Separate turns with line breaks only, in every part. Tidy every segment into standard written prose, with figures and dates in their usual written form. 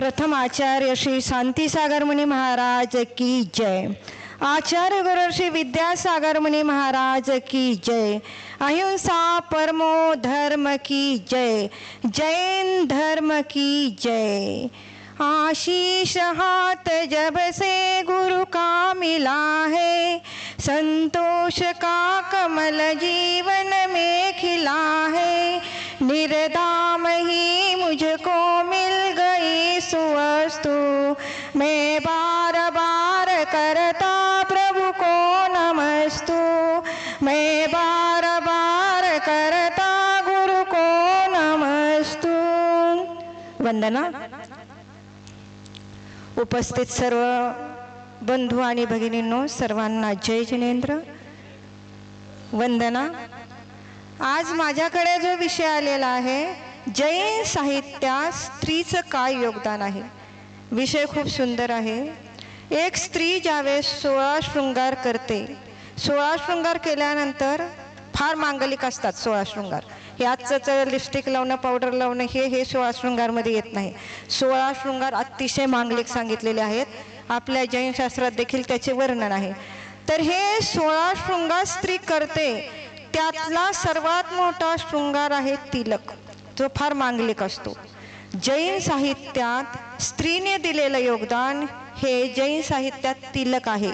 प्रथम आचार्य श्री शांतिसागर मुनि महाराज की जय। आचार्य गुरु श्री विद्यासागर मुनि महाराज की जय। अहिंसा परमो धर्म की जय। जैन धर्म की जय। आशीष हाथ जब से गुरु का मिला है, संतोष का कमल जीवन में खिला है। निर्दाम ही मुझको मिल गई सुवस्तु, मैं बार बार करता प्रभु को नमस्तु। मैं बार बार करता गुरु को नमस्तु। वंदना। उपस्थित सर्व बंधू आणि भगिनींनो, सर्वांना जय जिनेंद्र। वंदना। आज माझ्याकडे जो विषय आलेला आहे, जैन साहित्यात स्त्रीचं काय योगदान आहे। विषय खूप सुंदर आहे। एक स्त्री ज्यावेळेस 16 शृंगार करते, 16 शृंगार केल्यानंतर फार मांगलिक असतात 16 शृंगार। हे आजचं लिपस्टिक लावणं, पावडर लावणं हे 16 शृंगारमध्ये येत नाही। 16 शृंगार अतिशय मांगलिक सांगितलेले आहेत। आपल्या जैन शास्त्रात देखील त्याचे वर्णन आहे। तर हे 16 शृंगार स्त्री करते, त्यातला सर्वात मोठा शृंगार आहे तिलक, जो फार मांगलिक असतो। जैन साहित्यात स्त्रीने दिलेलं योगदान हे जैन साहित्यात तिलक आहे,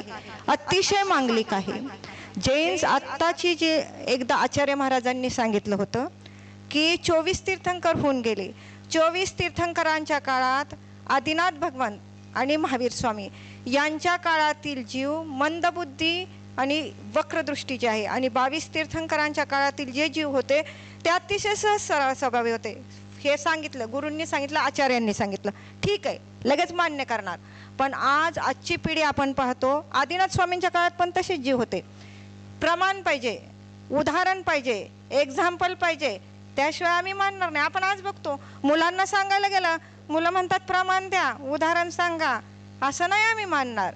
अतिशय मांगलिक आहे। जैन आत्ताची जे एकदा आचार्य महाराजांनी सांगितलं होतं की 24 तीर्थंकर होऊन गेले। 24 तीर्थंकरांच्या काळात आदिनाथ भगवान आणि महावीर स्वामी यांच्या काळातील जीव मंदबुद्धी आणि वक्रदृष्टीचे आहे, आणि 22 तीर्थंकरांच्या काळातील जे जीव होते ते अतिशय सहज सरळ स्वभावी होते। हे सांगितलं, गुरूंनी सांगितलं, आचार्यांनी सांगितलं, ठीक आहे, लगेच मान्य करणार। पण आजची पिढी आपण पाहतो, आदिनाथ स्वामींच्या काळात पण तसेच जीव होते। प्रमाण पाहिजे, उदाहरण पाहिजे, एक्झाम्पल पाहिजे, त्याशिवाय आम्ही मानणार नाही। आपण आज बघतो, मुलांना सांगायला गेलं, मुलं म्हणतात प्रमाण द्या, उदाहरण सांगा, असं नाही आम्ही मानणार।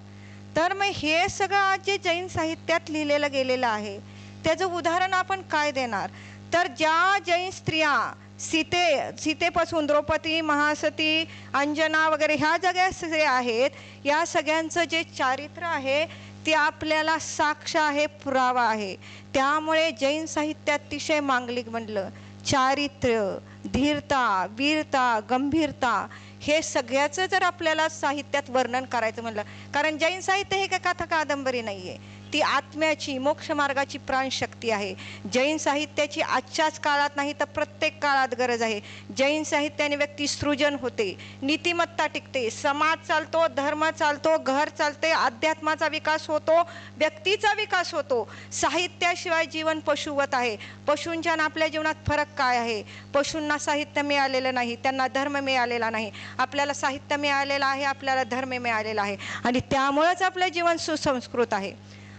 तर मग हे सगळं आज जे जैन साहित्यात लिहिलेलं गेलेलं आहे, त्याचं उदाहरण आपण काय देणार। तर ज्या जैन स्त्रिया सीतेपासून द्रौपदी, महासती, अंजना वगैरे ह्या सगळ्या स्त्रिया आहेत, या सगळ्यांचं जे चारित्र्य आहे ते आपल्याला साक्ष आहे, पुरावा आहे। त्यामुळे जैन साहित्य अतिशय मांगलिक म्हणलं। चारित्र्य, धीरता, वीरता, गंभीरता हे सगळ्याचं जर आपल्याला साहित्यात वर्णन करायचं म्हणलं, कारण जैन साहित्य हे काही कथा कादंबरी नाही आहे, ती आत्म्याची, मोक्षमार्गाची प्राणशक्ती आहे। जैन साहित्याची आजच्याच काळात नाही तर प्रत्येक काळात गरज आहे। जैन साहित्याने व्यक्ती सृजन होते, नीतिमत्ता टिकते, समाज चालतो, धर्म चालतो, घर चालते, अध्यात्माचा विकास होतो, व्यक्तीचा विकास होतो। साहित्याशिवाय जीवन पशुवत आहे। पशूंच्या आणि आपल्या जीवनात फरक काय आहे? पशूंना साहित्य मिळालेलं नाही, त्यांना धर्म मिळालेला नाही। आपल्याला साहित्य मिळालेलं आहे, आपल्याला धर्म मिळालेला आहे, आणि त्यामुळेच आपलं जीवन सुसंस्कृत आहे।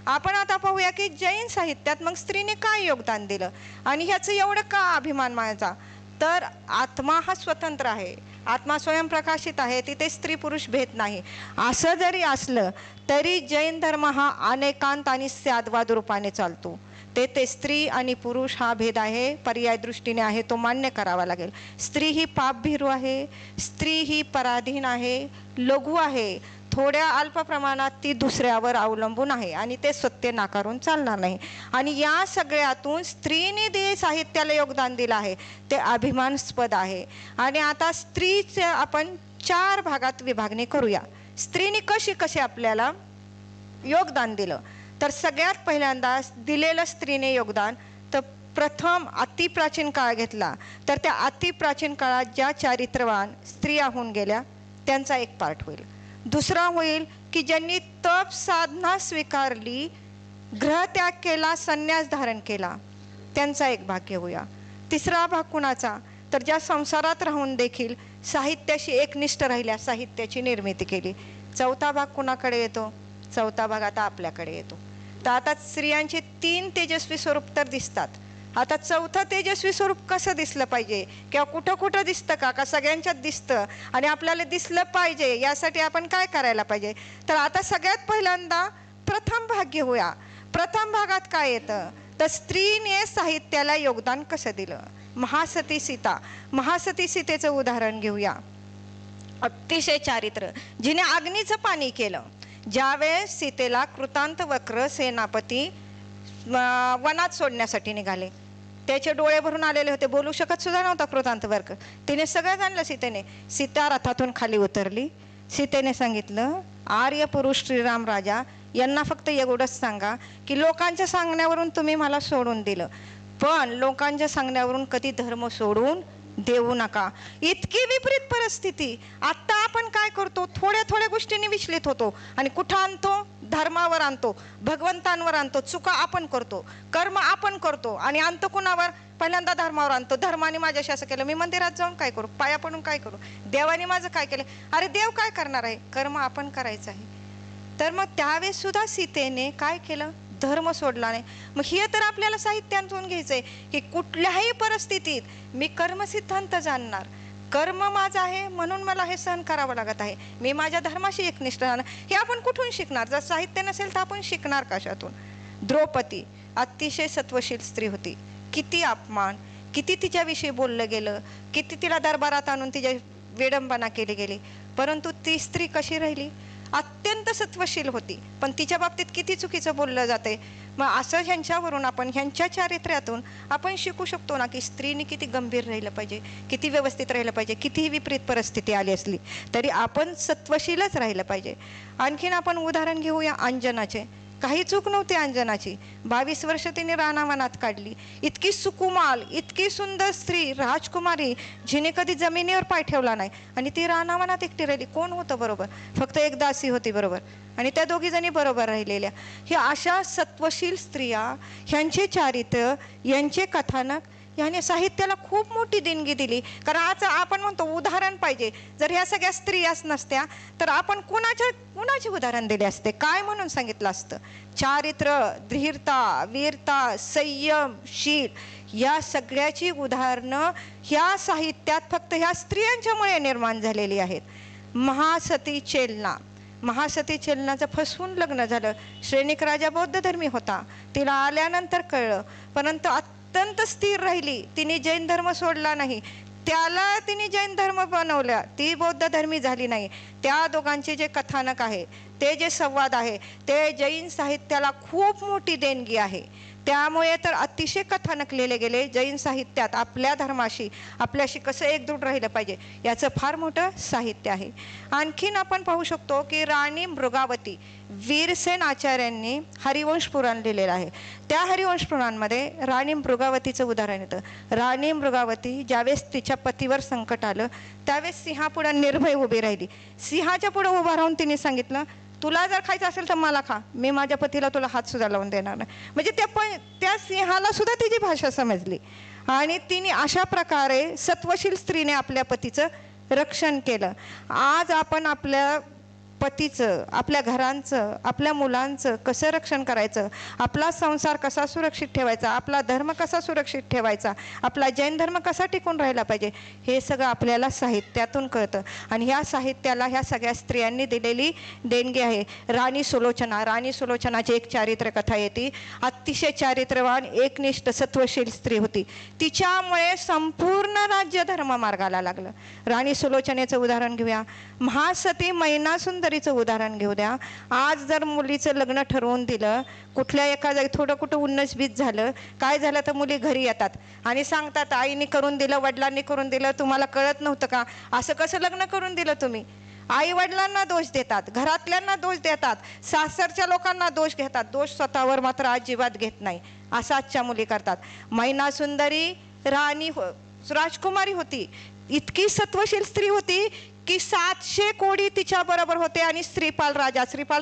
आपण आता पाहूया की जैन साहित्यात मग स्त्रीने काय योगदान दिलं आणि ह्याचं एवढं का अभिमान मानायचा। तर आत्मा हा स्वतंत्र आहे, आत्मा स्वयंप्रकाशित आहे, तिथे स्त्री पुरुष भेद नाही। असं जरी असलं तरी जैन धर्म हा अनेकांत आणि स्याद्वाद रूपाने चालतो। ते स्त्री आणि पुरुष हा भेद आहे, पर्याय दृष्टीने आहे, तो मान्य करावा लागेल। स्त्री ही पापभीरू आहे, स्त्री ही पराधीन आहे, लघु आहे, थोड्या अल्प प्रमाणात ती दुसऱ्यावर अवलंबून आहे, आणि ते सत्य नाकारून चालणार नाही। आणि या सगळ्यातून स्त्रीने जे साहित्याला योगदान दिलं आहे ते अभिमानास्पद आहे। आणि आता स्त्रीचे आपण 4 भागात विभागणी करूया। स्त्रीने कशी आपल्याला योगदान दिलं, तर सगळ्यात पहिल्यांदा दिलेलं स्त्रीने योगदान, तर प्रथम अतिप्राचीन काळ घेतला तर त्या अतिप्राचीन काळात ज्या चारित्र्यवान स्त्रिया होऊन गेल्या त्यांचा एक पार्ट होईल। दुसरा होईल की ज्यांनी तप साधना स्वीकारली, ग्रहत्याग केला, संन्यास धारण केला, त्यांचा एक भाग घेऊया। तिसरा भाग कुणाचा, तर ज्या संसारात राहून देखील साहित्याशी एकनिष्ठ राहिल्या, साहित्याची निर्मिती केली। चौथा भाग कुणाकडे येतो? चौथा भाग आता आपल्याकडे येतो। तर आता स्त्रियांचे 3 तेजस्वी स्वरूप तर दिसतात, आता चौथं तेजस्वी स्वरूप कसं दिसलं पाहिजे, किंवा कुठं दिसतं का सगळ्यांच्यात दिसतं आणि आपल्याला दिसलं पाहिजे, यासाठी आपण काय करायला पाहिजे। तर आता सगळ्यात पहिल्यांदा प्रथम भाग घेऊया। प्रथम भागात काय येतं, तर स्त्रीने साहित्याला योगदान कसं दिलं। महासती सीतेचं उदाहरण घेऊया। अतिशय चारित्र्य, जिने अग्नीचं पाणी केलं. ज्यावेळेस सीतेला कृतांत वक्र सेनापती वनात सोडण्यासाठी निघाले, त्याचे डोळे भरून आलेले होते, बोलू शकत सुद्धा नव्हता कृतांत वक्र. तिने सगळं जाणलं सीतेने. सीता रथातून खाली उतरली. सीतेने सांगितलं, आर्य पुरुष श्रीराम राजा यांना फक्त एवढंच सांगा की लोकांच्या सांगण्यावरून तुम्ही मला सोडून दिलं, पण लोकांच्या सांगण्यावरून कधी धर्म सोडून देऊ नका. इतकी विपरीत परिस्थिती. आता आपण काय करतो, थोड्या थोड्या गोष्टींनी विचलित होतो आणि कुठं आणतो, धर्मावर आणतो, भगवंतांवर आणतो. चुका आपण करतो, कर्म आपण करतो आणि आणतो कुणावर, पहिल्यांदा धर्मावर आणतो. धर्माने माझ्याशी असं केलं, मी मंदिरात जाऊन काय करू, पाया पडून काय करू, देवाने माझं काय केलं, अरे देव काय करणार आहे, कर्म आपण करायचं आहे. तर मग त्यावेळेस सुद्धा सीतेने काय केलं, धर्म सोडला नाही. मग हे तर आपल्याला साहित्यातून घ्यायचंय की कुठल्याही परिस्थितीत मी कर्मसिद्धांत जाणणार, कर्म माझं आहे म्हणून मला हे सहन करावं लागत आहे, मी माझ्या धर्माशी एकनिष्ठ राहणार. हे आपण कुठून शिकणार, जर साहित्य नसेल तर आपण शिकणार कशातून. द्रौपदी अतिशय सत्वशील स्त्री होती. किती अपमान, किती तिच्याविषयी बोललं गेलं, किती तिला दरबारात आणून तिच्या विडंबना केली गेली, परंतु ती स्त्री कशी राहिली, अत्यंत सत्वशील होती. पण तिच्या बाबतीत किती चुकीचं बोललं जाते. मग असं ह्यांच्यावरून आपण, ह्यांच्या चारित्र्यातून आपण शिकू शकतो ना की स्त्रीने किती गंभीर राहिलं पाहिजे, किती व्यवस्थित राहिलं पाहिजे. कितीही विपरीत परिस्थिती आली असली तरी आपण सत्वशीलच राहिलं पाहिजे. आणखीन आपण उदाहरण घेऊया अंजनाचे. काही चूक नव्हती अंजनाची. 22 वर्ष तिने रानावनात काढली. इतकी सुकुमाल, इतकी सुंदर स्त्री, राजकुमारी, जिने कधी जमिनीवर पाय ठेवला नाही आणि ती रानावनात एकटी राहिली. कोण होतं बरोबर, फक्त एक दासी होती बरोबर, आणि त्या दोघी जणी बरोबर राहिलेल्या. हे अशा सत्वशील स्त्रिया, ह्यांचे चारित्र्य, यांचे कथानक याने साहित्याला खूप मोठी देणगी दिली. कारण आज आपण म्हणतो उदाहरण पाहिजे, जर ह्या सगळ्या स्त्रियाच नसत्या तर आपण कुणाचे उदाहरण दिले असते, काय म्हणून सांगितलं असतं. चारित्र्य, धीरता, वीरता, संयम, शील या सगळ्याची उदाहरणं ह्या साहित्यात फक्त ह्या स्त्रियांच्यामुळे निर्माण झालेली आहेत. महासती चेलना, महासती चेलनाचं फसवून लग्न झालं. श्रेणिक राजा बौद्ध धर्मी होता, तिला आल्यानंतर कळलं, परंतु अत्यंत स्थिर राहिली. तिने जैन धर्म सोडला नाही, त्याला तिने जैन धर्म बनवला, ती बौद्ध धर्मी झाली नाही. त्या दोघांचे जे कथानक आहे, ते जे संवाद आहे, ते जैन साहित्याला खूप मोठी देणगी आहे. त्यामुळे तर अतिशय कथानक लिहिले गेले जैन साहित्यात. आपल्या धर्माशी, आपल्याशी कसं एकजूट राहिलं पाहिजे याचं फार मोठं साहित्य आहे. आणखीन आपण पाहू शकतो की राणी मृगावती, वीरसेन आचार्यांनी हरिवंश पुराण लिहिलेलं आहे. त्या हरिवंश पुराणामध्ये राणी मृगावतीचं उदाहरण येतं. राणी मृगावती ज्यावेळेस तिच्या पतीवर संकट आलं त्यावेळेस सिंहापुढे निर्भय उभी राहिली. सिंहाच्या पुढे उभा राहून तिने सांगितलं, तुला जर खायचं असेल तर मला खा, मी माझ्या पतीला तुला हात सुद्धा लावून देणार नाही. म्हणजे त्या सिंहाला सुद्धा तिची भाषा समजली आणि तिने अशा प्रकारे सत्वशील स्त्रीने आपल्या पतीचं रक्षण केलं. आज आपण आपल्या पतीचं, आपल्या घरांचं, आपल्या मुलांचं कसं रक्षण करायचं, आपला संसार कसा सुरक्षित ठेवायचा, आपला धर्म कसा सुरक्षित ठेवायचा, आपला जैन धर्म कसा टिकून राहिला पाहिजे, हे सगळं आपल्याला साहित्यातून कळतं. आणि ह्या साहित्याला ह्या सगळ्या स्त्रियांनी दिलेली देणगी आहे. राणी सुलोचना, राणी सुलोचनाची एक चारित्र्य कथा येते. अतिशय चारित्र्यवान, एकनिष्ठ, सत्वशील स्त्री होती. तिच्यामुळे संपूर्ण राज्य धर्म मार्गाला लागलं. राणी सुलोचनेचं उदाहरण घेऊया. महासती मैना सुंदरीचं उदाहरण घेऊ द्या. आज जर मुलीचं लग्न ठरवून दिलं, कुठल्या एका जागी थोडं कुठं उन्नस बीत झालं, काय झालं तर मुली घरी येतात आणि सांगतात, आईने करून दिलं, वडिलांनी करून दिलं, तुम्हाला कळत नव्हतं का, असं कसं लग्न करून दिलं तुम्ही. आई वडिलांना दोष देतात, घरातल्यांना दोष देतात, सासरच्या लोकांना दोष घेतात, दोष स्वतःवर मात्र अजिबात घेत नाही. असं आजच्या मुली करतात. मैना सुंदरी राणी राजकुमारी होती. इतकी सत्वशील स्त्री होती की 700 कोडी तिच्या बरोबर होते आणि श्रीपाल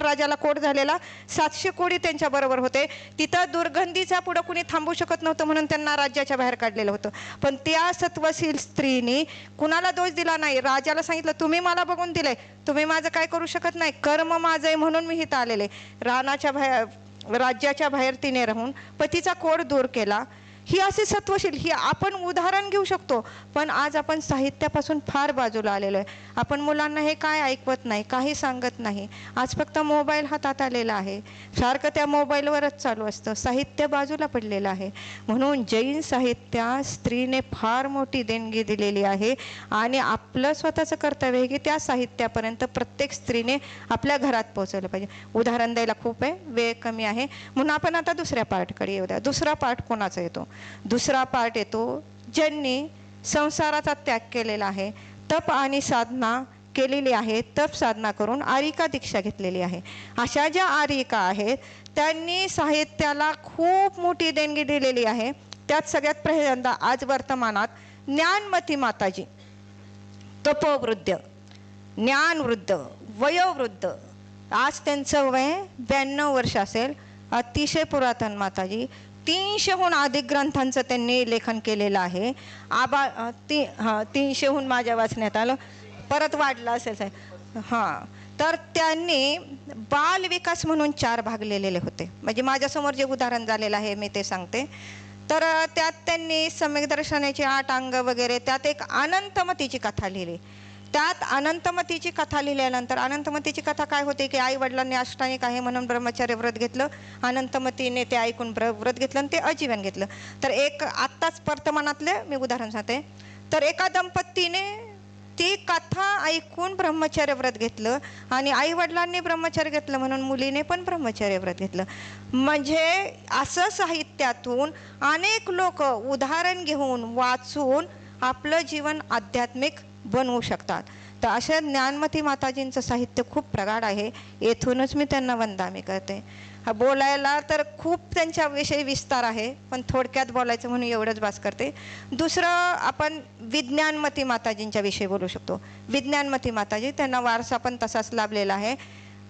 राजाला कोड झालेला 700 कोडी त्यांच्या बरोबर होते. तिथं दुर्गंधीचा पुढं कुणी थांबू शकत नव्हतं म्हणून त्यांना राज्याच्या बाहेर काढलेलं होतं. पण त्या सत्वशील स्त्रीने कुणाला दोष दिला नाही. राजाला सांगितलं, तुम्ही मला बघून दिलंय, तुम्ही माझं काय करू शकत नाही, कर्म माझं आहे म्हणून मी इथं आलेले. राज्याच्या बाहेर तिने राहून पतीचा कोड दूर केला. ही अशी सत्वशील, ही आपण उदाहरण घेऊ शकतो. पण आज आपण साहित्यापासून फार बाजूला आलेलो आहे. आपण मुलांना हे काय ऐकवत नाही, काही सांगत नाही. आज फक्त मोबाईल हातात आलेला आहे, सारखं त्या मोबाईलवरच चालू असतं, साहित्य बाजूला पडलेलं आहे. म्हणून जैन साहित्यात स्त्रीने फार मोठी देणगी दिलेली आहे आणि आपलं स्वतःचं कर्तव्य आहे की त्या साहित्यापर्यंत प्रत्येक स्त्रीने आपल्या घरात पोहोचवलं पाहिजे. उदाहरण द्यायला खूप आहे, वेळ कमी आहे, म्हणून आपण आता दुसऱ्या पार्टकडे येऊ द्या. दुसरा पार्ट कोणाचा येतो? दुसरा पार्ट येतो ज्यांनी संसाराचा त्याग केलेला आहे, तप आणि साधना केलेली आहे, तप साधना करून आरिका दीक्षा घेतलेली आहे. अशा ज्या आरिका आहेत त्यांनी साहित्याला खूप मोठी देणगी दिलेली आहे. त्यात सगळ्यात पहिल्यांदा आज वर्तमानात ज्ञानमती माताजी, तपोवृद्ध, ज्ञानवृद्ध, वयोवृद्ध, आज त्यांचं वय 92 वर्ष असेल, अतिशय पुरातन माताजी. 300हून अधिक ग्रंथांचं त्यांनी लेखन केलेलं आहे. 300हून माझ्या वाचण्यात आलं, परत वाढलं असेल साहेब. हां, तर त्यांनी बाल विकास म्हणून 4 भाग लिहिलेले होते. म्हणजे माझ्यासमोर जे उदाहरण झालेलं आहे मी ते सांगते. तर त्यात त्यांनी सम्यक दर्शनाची 8 अंग वगैरे, त्यात एक अनंतमतीची कथा लिहिली. त्यात अनंतमतीची कथा लिहिल्यानंतर अनंतमतीची कथा काय होते की आई वडिलांनी अष्टांगिक आहे म्हणून ब्रह्मचर्य व्रत घेतलं, अनंतमतीने ते ऐकून व्रत घेतलं आणि ते आजीवन घेतलं. तर एक आत्ताच वर्तमानातले मी उदाहरण सांगते. तर एका दंपतीने ती कथा ऐकून ब्रह्मचर्य व्रत घेतलं आणि आई वडिलांनी ब्रह्मचर्य घेतलं म्हणून मुलीने पण ब्रह्मचर्य व्रत घेतलं. म्हणजे असं साहित्यातून अनेक लोक उदाहरण घेऊन वाचून आपलं जीवन आध्यात्मिक बनवू शकतात. तर अशा ज्ञानमती माताजींचं साहित्य खूप प्रगाढ आहे. येथूनच मी त्यांना वंदनामी करते. बोलायला तर खूप त्यांच्याविषयी विस्तार आहे, पण थोडक्यात बोलायचं म्हणून एवढंच बास करते. दुसरं आपण विज्ञानमती माताजींच्या विषयी बोलू शकतो. विज्ञानमती माताजी, त्यांना वारसा पण तसाच लाभलेला आहे.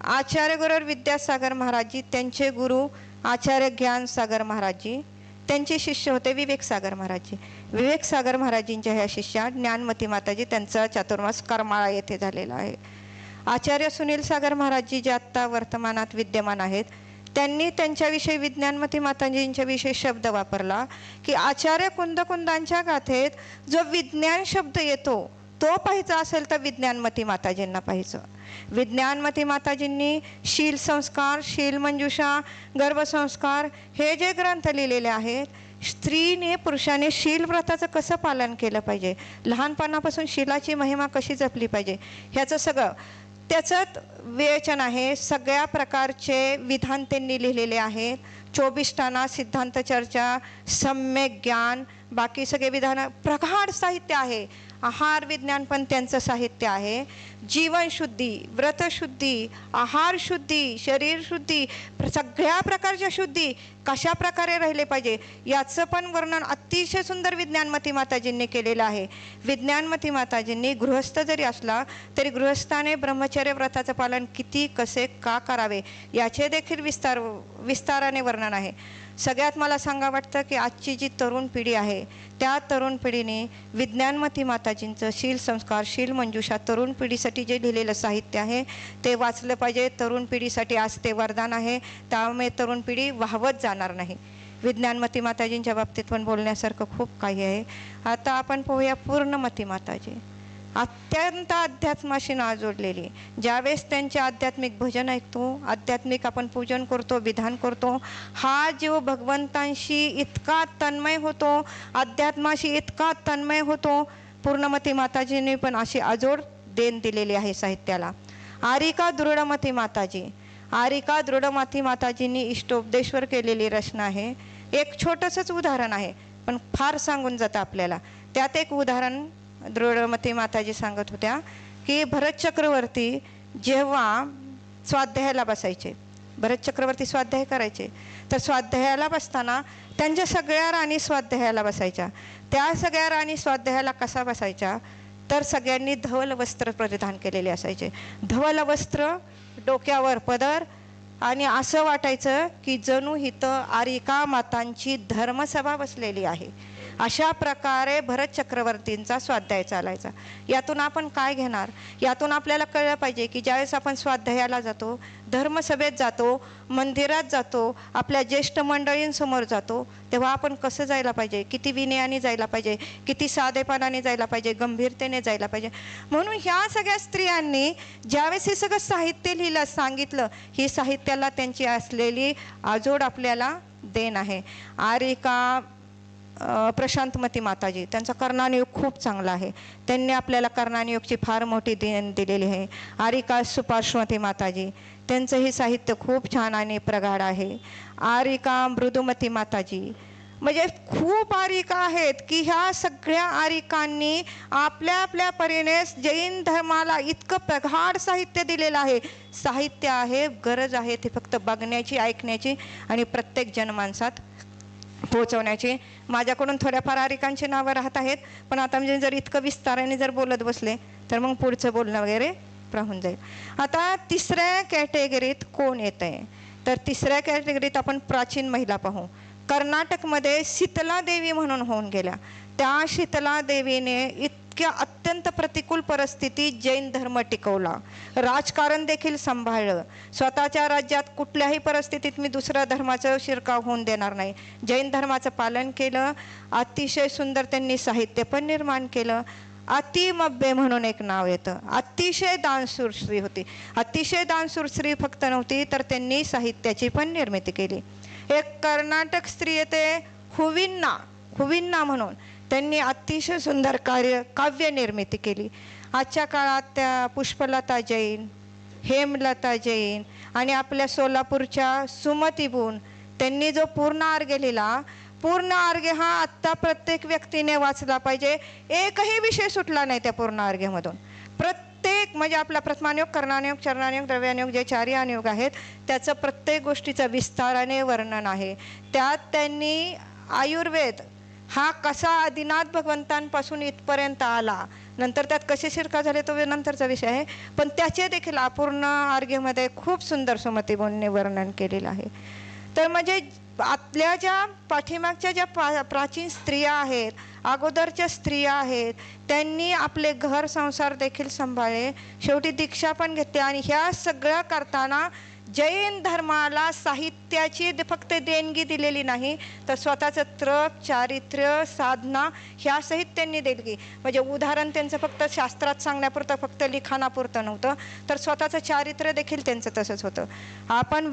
आचार्य गुरु विद्यासागर महाराजजी, त्यांचे गुरु आचार्य ज्ञानसागर महाराजजी, त्यांचे शिष्य होते विवेक सागर महाराजजी. विवेक सागर महाराजींच्या ह्या शिष्या ज्ञानमती माताजी, त्यांचा चातुर्मास करमाळा येथे झालेला आहे. आचार्य सुनील सागर महाराजजी जे आत्ता वर्तमानात विद्यमान आहेत, त्यांनी त्यांच्याविषयी विज्ञानमती माताजींच्या विषयी शब्द वापरला की आचार्य कुंदकुंदांच्या गाथेत जो विज्ञान शब्द येतो तो पाहायचा असेल तर विज्ञानमती माताजींना पाहायचं. विज्ञानमती माताजींनी शील संस्कार, शील मंजुषा, गर्भसंस्कार हे जे ग्रंथ लिहिलेले आहेत, स्त्रीने पुरुषाने शील व्रताचं कसं पालन केलं पाहिजे, लहानपणापासून शीलाची महिमा कशी जपली पाहिजे, ह्याचं सगळं त्याच्यात विवेचन आहे. सगळ्या प्रकारचे विधान त्यांनी लिहिलेले आहेत. 24 टाणा, सिद्धांत चर्चा, सम्यक ज्ञान, बाकी सगळे विधान, प्रगाढ साहित्य आहे. आहार विज्ञान पण त्यांचं साहित्य आहे. जीवनशुद्धी, व्रतशुद्धी, आहार शुद्धी, शरीर शुद्धी, सगळ्या प्रकारच्या शुद्धी कशा प्रकारे राहिले पाहिजे याचं पण वर्णन अतिशय सुंदर विज्ञानमती माताजींनी केलेलं आहे. विज्ञानमती माताजींनी गृहस्थ जरी असला तरी गृहस्थाने ब्रह्मचर्य व्रताचं पालन किती, कसे, का करावे याचे देखील विस्ताराने वर्णन आहे. सगळ्यात मला सांगा वाटतं की आजची जी तरुण पिढी आहे त्या तरुण पिढीने विज्ञानमती माताजींचं शील संस्कार, शील मंजुषा तरुण पिढीसाठी जे लिहिलेलं साहित्य आहे ते वाचलं पाहिजे. तरुण पिढीसाठी आज ते वरदान आहे, त्यामुळे तरुण पिढी वाहवत जाणार नाही. विज्ञानमती माताजींच्या बाबतीत पण बोलण्यासारखं खूप काही आहे. आता आपण पाहूया पूर्णमती माताजी. अत्यंत अध्यात्माशी नाळ जोडलेली. ज्यावेळेस त्यांचे आध्यात्मिक भजन ऐकतो, आध्यात्मिक आपण पूजन करतो, विधान करतो, हा जीव भगवंतांशी इतका तन्मय होतो, अध्यात्माशी इतका तन्मय होतो. पूर्णमती माताजींनी पण अशी अजोड देण दिलेली आहे साहित्याला. आरिका दृढमती माताजी, आरिका दृढमती माताजींनी इष्टोपदेशवर केलेली रचना आहे. एक छोटंसंच उदाहरण आहे पण फार सांगून जातं आपल्याला. त्यात एक उदाहरण दृढमती माताजी सांगत होत्या की भरत चक्रवर्ती जेव्हा स्वाध्यायाला बसायचे, भरत चक्रवर्ती स्वाध्याय करायचे, तर स्वाध्यायाला बसताना त्यांच्या सगळ्या राणी स्वाध्यायाला बसायच्या. त्या सगळ्या राणी स्वाध्यायाला कसा बसायच्या तर सगळ्यांनी धवल वस्त्र परिधान केलेले असायचे. धवल वस्त्र, डोक्यावर पदर, आणि असं वाटायचं की जणू इथं आरिका मातांची धर्मसभा बसलेली आहे. अशा प्रकारे भरत चक्रवर्तींचा स्वाध्याय चालायचा. यातून आपण काय घेणार? यातून आपल्याला कळलं पाहिजे की ज्यावेळेस आपण स्वाध्यायाला जातो, धर्मसभेत जातो, मंदिरात जातो, आपल्या ज्येष्ठ मंडळींसमोर जातो, तेव्हा आपण कसं जायला पाहिजे, किती विनयाने जायला पाहिजे, किती साधेपणाने जायला पाहिजे, गंभीरतेने जायला पाहिजे. म्हणून ह्या सगळ्या स्त्रियांनी ज्यावेळेस हे सगळं साहित्य लिहिलं, सांगितलं, ही साहित्याला त्यांची असलेली आजोड आपल्याला देण आहे. आरिका प्रशांतमती माताजी, त्यांचा कर्णानियोग खूप चांगला आहे. त्यांनी आपल्याला कर्णानियोगची फार मोठी देण दिलेली आहे. आरिका सुपार्श्वती माताजी, त्यांचंही साहित्य खूप छान आणि प्रगाढ आहे. आरिका मृदुमती माताजी, म्हणजे खूप आरिका आहेत की ह्या सगळ्या आरिकांनी आपल्या आपल्या परीने जैन धर्माला इतकं प्रगाढ साहित्य दिलेलं आहे. साहित्य आहे, गरज आहे ते फक्त बघण्याची, ऐकण्याची आणि प्रत्येक जनमानसात पोहोचवण्याची. माझ्याकडून थोड्याफार आरिकांची नावं राहत आहेत, पण आता म्हणजे जर इतकं विस्ताराने जर बोलत बसले तर मग पुढचं बोलणं वगैरे राहून जाईल. आता तिसऱ्या कॅटेगरीत कोण येत आहे? तर तिसऱ्या कॅटेगरीत आपण प्राचीन महिला पाहू. कर्नाटकमध्ये शीतला देवी म्हणून होऊन गेल्या. त्या शीतला देवीने इतक्या अत्यंत प्रतिकूल परिस्थितीत जैन धर्म टिकवला, राजकारण देखील सांभाळलं. स्वतःच्या राज्यात कुठल्याही परिस्थितीत मी दुसऱ्या धर्माचं शिरकाव होऊन देणार नाही, जैन धर्माचं पालन केलं. अतिशय सुंदर त्यांनी साहित्य पण निर्माण केलं. अतिमब्बे म्हणून एक नाव येतं. अतिशय दानशूर स्त्री होती. अतिशय दानशूर स्त्री फक्त नव्हती तर त्यांनी साहित्याची पण निर्मिती केली. एक कर्नाटक स्त्री येते हुविन्ना म्हणून, त्यांनी अतिशय सुंदर काव्य निर्मिती केली. आजच्या काळात त्या पुष्पलता जैन, हेमलता जैन आणि आपल्या सोलापूरच्या सुमतीबून, त्यांनी जो पूर्ण अर्घ्य लिहिला, पूर्ण अर्घ्य हा आत्ता प्रत्येक व्यक्तीने वाचला पाहिजे. एकही विषय सुटला नाही त्या पूर्ण अर्घ्यामधून. प्रत्येक म्हणजे आपला प्रथमानुयोग, कर्णानुयोग, चरणानुयोग, द्रव्यानुयोग जे चारही अनुयोग आहेत त्याचं प्रत्येक गोष्टीचं विस्ताराने वर्णन आहे. त्यात त्यांनी आयुर्वेद हा कसा आदिनाथ भगवंतांपासून इथपर्यंत आला, नंतर त्यात कसे शिरका झाले तो नंतरचा विषय आहे, पण त्याचे देखील अपूर्ण अर्घ्यमध्ये खूप सुंदर सुमतीबोनने वर्णन केलेलं आहे. तर म्हणजे आपल्या ज्या पाठीमागच्या ज्या प्राचीन स्त्रिया आहेत, अगोदरच्या स्त्रिया आहेत, त्यांनी आपले घर संसार देखील सांभाळले, शेवटी दीक्षा पण घेतली. आणि ह्या सगळं करताना जैन धर्माला साहित्याची फक्त देणगी दिलेली नाही तर स्वतःचं त्रप, चारित्र्य, साधना ह्यासहित त्यांनी देणगी. म्हणजे उदाहरण त्यांचं फक्त शास्त्रात सांगण्यापुरतं, फक्त लिखाणापुरतं नव्हतं, तर स्वतःचं चारित्र्य देखील त्यांचं तसंच होतं. आपण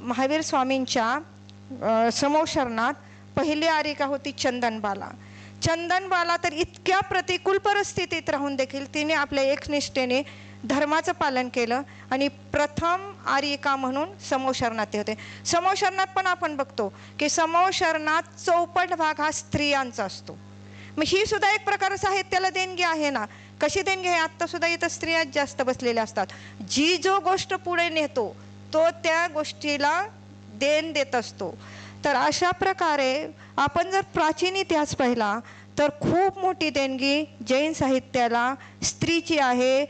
महावीर स्वामींच्या समोशरणात पहिली आरिका होती चंदनबाला. चंदनबाला तर इतक्या प्रतिकूल परिस्थितीत राहून देखील तिने आपल्या एकनिष्ठेने धर्माचं पालन केलं आणि प्रथम आरिका म्हणून समोशरणात ते होते. समोशरणात पण आपण बघतो की समोशरणात चौपट भाग हा स्त्रियांचा असतो. मग ही सुद्धा एक प्रकार साहित्याला देणगी आहे ना. कशी देणगी आहे? आत्ता सुद्धा इथं स्त्रिया जास्त बसलेल्या असतात. जी जो गोष्ट पुढे नेतो तो त्या गोष्टीला देण देत असतो. तर अशा प्रकारे आपण जर प्राचीन इतिहास पाहिला तर खूप मोठी देणगी जैन साहित्याला स्त्रीची आहे.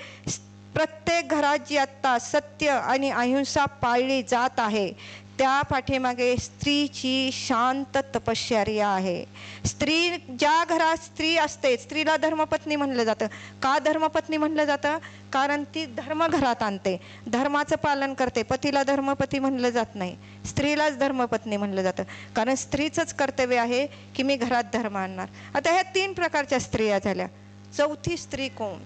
प्रत्येक घरात जी आत्ता सत्य आणि अहिंसा पाळली जात आहे त्या पाठीमागे स्त्रीची शांत तपश्चर्या आहे. स्त्री ज्या घरात स्त्री असते, स्त्रीला धर्मपत्नी म्हणलं जातं. का धर्मपत्नी म्हणलं जातं? कारण ती धर्म घरात आणते, धर्माचं पालन करते. पतीला धर्मपती म्हणलं जात नाही, स्त्रीलाच धर्मपत्नी म्हणलं जातं. कारण स्त्रीचंच कर्तव्य आहे की मी घरात धर्म आणणार. आता ह्या 3 प्रकारच्या स्त्रिया झाल्या. चौथी स्त्री कोण?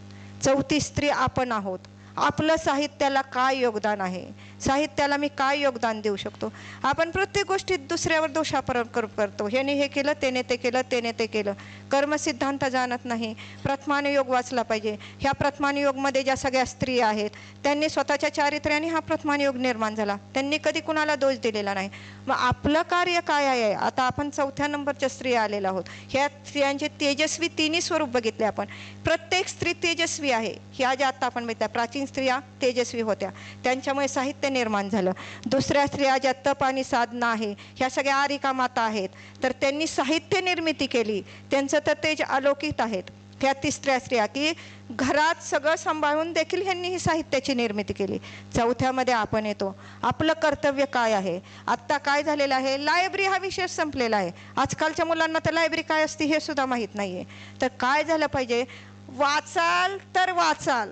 चौथी स्त्री आपण आहोत. आपलं साहित्याला काय योगदान आहे? साहित्याला मी काय योगदान देऊ शकतो? आपण प्रत्येक गोष्टीत दुसऱ्यावर दोषारोप करतो. ह्याने हे केलं, त्याने ते केलं, त्याने ते केलं. कर्मसिद्धांत जाणत नाही. प्रथमानुयोग वाचला पाहिजे. ह्या प्रथमानुयोगमध्ये ज्या सगळ्या स्त्रिया आहेत त्यांनी स्वतःच्या चारित्र्याने हा प्रथमानुयोग निर्माण झाला. त्यांनी कधी कुणाला दोष दिलेला नाही. मग आपलं कार्य काय आहे? आता आपण 4थ्या नंबरच्या स्त्रिया आलेल्या आहोत. ह्या स्त्रियांचे तेजस्वी 3 स्वरूप बघितले आपण. प्रत्येक स्त्री तेजस्वी आहे. ह्या ज्या आता आपण बघितल्या प्राचीन स्त्रिया तेजस्वी होत्या, त्यांच्यामुळे साहित्य निर्माण झालं. दुसऱ्या स्त्रिया ज्या तप आणि साधना आहे, ह्या सगळ्या आरिका माता आहेत, तर त्यांनी साहित्य निर्मिती केली. त्यांचं तर तेज अलौकिक आहेत. ह्या तिसऱ्या स्त्रिया की घरात सगळं सांभाळून देखील ह्यांनी ही साहित्याची निर्मिती केली. चौथ्यामध्ये आपण येतो. आपलं कर्तव्य काय आहे? आत्ता काय झालेलं आहे, लायब्ररी हा विषय संपलेला आहे. आजकालच्या मुलांना तर लायब्ररी काय असते हे सुद्धा माहीत नाही आहे. तर काय झालं पाहिजे, वाचाल तर वाचाल,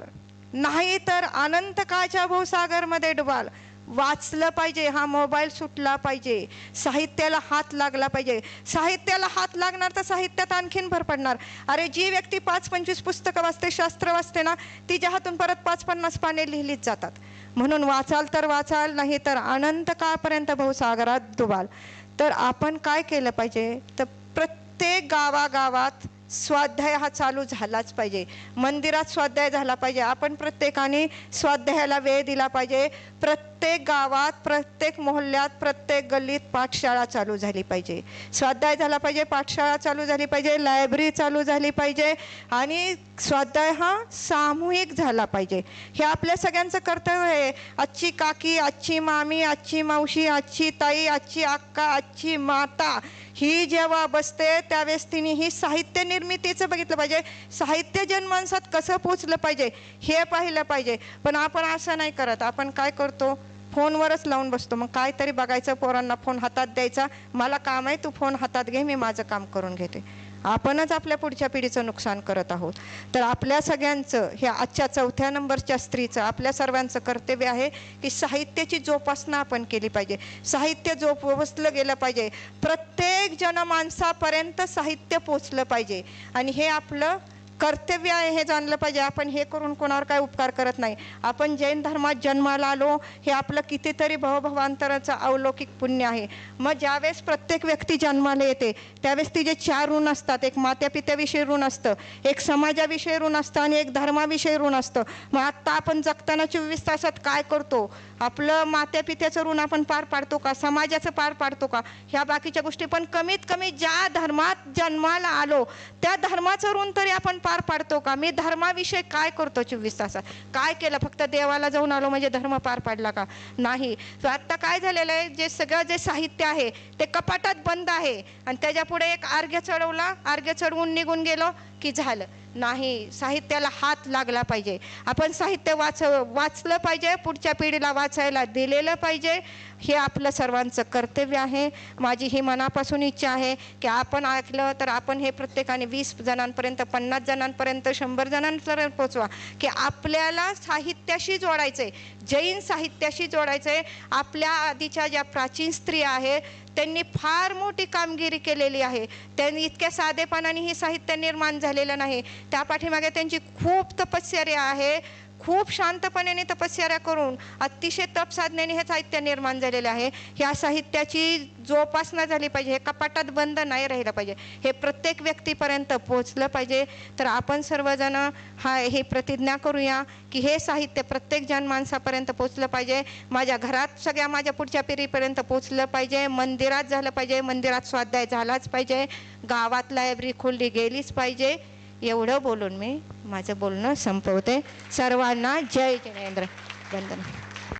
नाही तर अनंत काळच्या भवसागरमध्ये डुबाल. वाचलं पाहिजे, हा मोबाईल सुटला पाहिजे, साहित्याला हात लागला पाहिजे. साहित्याला हात लागणार तर साहित्यात आणखीन भर पडणार. अरे जी व्यक्ती 5-25 पुस्तकं वाचते, शास्त्र वाचते ना, तिच्या हातून परत 5-50 पाने लिहिलीच जातात. म्हणून वाचाल तर वाचाल, नाही तर अनंत काळपर्यंत भवसागरात डुबाल. तर आपण काय केलं पाहिजे, तर प्रत्येक गावागावात स्वाध्याय हा चालू झालाच पाहिजे. मंदिरात स्वाध्याय झाला पाहिजे. आपण प्रत्येकाने स्वाध्यायाला वेळ दिला पाहिजे. प्रत्येक गावात, प्रत्येक मोहल्ल्यात, प्रत्येक गल्लीत पाठशाळा चालू झाली पाहिजे. स्वाध्याय झाला पाहिजे, पाठशाळा चालू झाली पाहिजे, लायब्ररी चालू झाली पाहिजे आणि स्वाध्याय हा सामूहिक झाला पाहिजे. हे आपल्या सगळ्यांचं कर्तव्य आहे. आजची काकी, आजची मामी, आजची मावशी, आजची ताई, आजची अक्का, आजची माता ही जेव्हा बसते त्यावेळेस तिने ही साहित्य निर्मितीचं बघितलं पाहिजे. साहित्य जनमानसात कसं पोचलं पाहिजे हे पाहिलं पाहिजे. पण आपण असं नाही करत. आपण काय करतो, फोनवरच लावून बसतो. मग काहीतरी बघायचं, पोरांना फोन हातात द्यायचा, मला काम आहे, तू फोन हातात घे, मी माझं काम करून घेते. आपणच आपल्या पुढच्या पिढीचं नुकसान करत आहोत. तर आपल्या सगळ्यांचं, हे आजच्या 4थ्या नंबरच्या स्त्रीचं, आपल्या सर्वांचं कर्तव्य आहे की साहित्याची जोपासना आपण केली पाहिजे. साहित्य जोपासलं गेलं पाहिजे. प्रत्येक जनमानसापर्यंत साहित्य पोचलं पाहिजे आणि हे आपलं कर्तव्य आहे हे जाणलं पाहिजे. आपण हे करून कोणावर काय उपकार करत नाही. आपण जैन धर्मात जन्माला आलो, हे आपलं कितीतरी भवभवांतराचं अलौकिक पुण्य आहे. मग ज्यावेळेस प्रत्येक व्यक्ती जन्माला येते त्यावेळेस तिचे 4 ऋण असतात. एक मात्यापित्याविषयी ऋण असतं, एक समाजाविषयी ऋण असतं आणि एक धर्माविषयी ऋण असतं. मग आत्ता आपण जगताना 24 तासात काय करतो, आपलं मात्यापित्याचं ऋण आपण पार पाडतो का, समाजाचं पार पाडतो का, ह्या बाकीच्या गोष्टी. पण कमीत कमी ज्या धर्मात जन्माला आलो त्या धर्माचं ऋण तरी आपण पार पाडतो का. मी धर्माविषयी काय करतो 24 तासात, काय केलं, फक्त देवाला जाऊन आलो म्हणजे धर्म पार पाडला का, नाही. आत्ता काय झालेलं आहे, जे सगळं जे साहित्य आहे ते कपाटात बंद आहे आणि त्याच्या पुढे एक अर्घ्य चढवला, अर्घ्य चढवून निघून गेलो की झालं. नाही, साहित्याला हात लागला पाहिजे. आपण साहित्य वाचलं पाहिजे, पुढच्या पिढीला वाचायला दिलेलं पाहिजे. हे आपलं सर्वांचं कर्तव्य आहे. माझी ही मनापासून इच्छा आहे की आपण ऐकलं तर आपण हे प्रत्येकाने 20 जणांपर्यंत, 50 जणांपर्यंत, 100 जणांपर्यंत पोचवा की आपल्याला साहित्याशी जोडायचंय, जैन साहित्याशी जोडायचंय. आपल्या आधीच्या ज्या प्राचीन स्त्रिया आहेत त्यांनी फार मोठी कामगिरी केलेली आहे. त्यांनी इतक्या साधेपणाने हे साहित्य निर्माण झालेलं नाही. त्या पाठीमागे त्यांची खूप तपश्चर्या आहे. खूप शांतपणे तपश्चर्या करून अतिशय तप साधनेने हे साहित्य निर्माण झालेलं आहे. ह्या साहित्याची जोपासना झाली पाहिजे. हे कपाटात बंद नाही राहिलं पाहिजे. हे प्रत्येक व्यक्तीपर्यंत पोचलं पाहिजे. तर आपण सर्वजण हे प्रतिज्ञा करूया की हे साहित्य प्रत्येक जनमानसापर्यंत पोचलं पाहिजे. माझ्या घरात सगळ्या माझ्या पुढच्या पिढीपर्यंत पोचलं पाहिजे. मंदिरात झालं पाहिजे, मंदिरात स्वाध्याय झालाच पाहिजे, गावात लायब्ररी खोलली गेलीच पाहिजे. एवढं बोलून मी माझं बोलणं संपवते. सर्वांना जय जिनेंद्र. वंदना.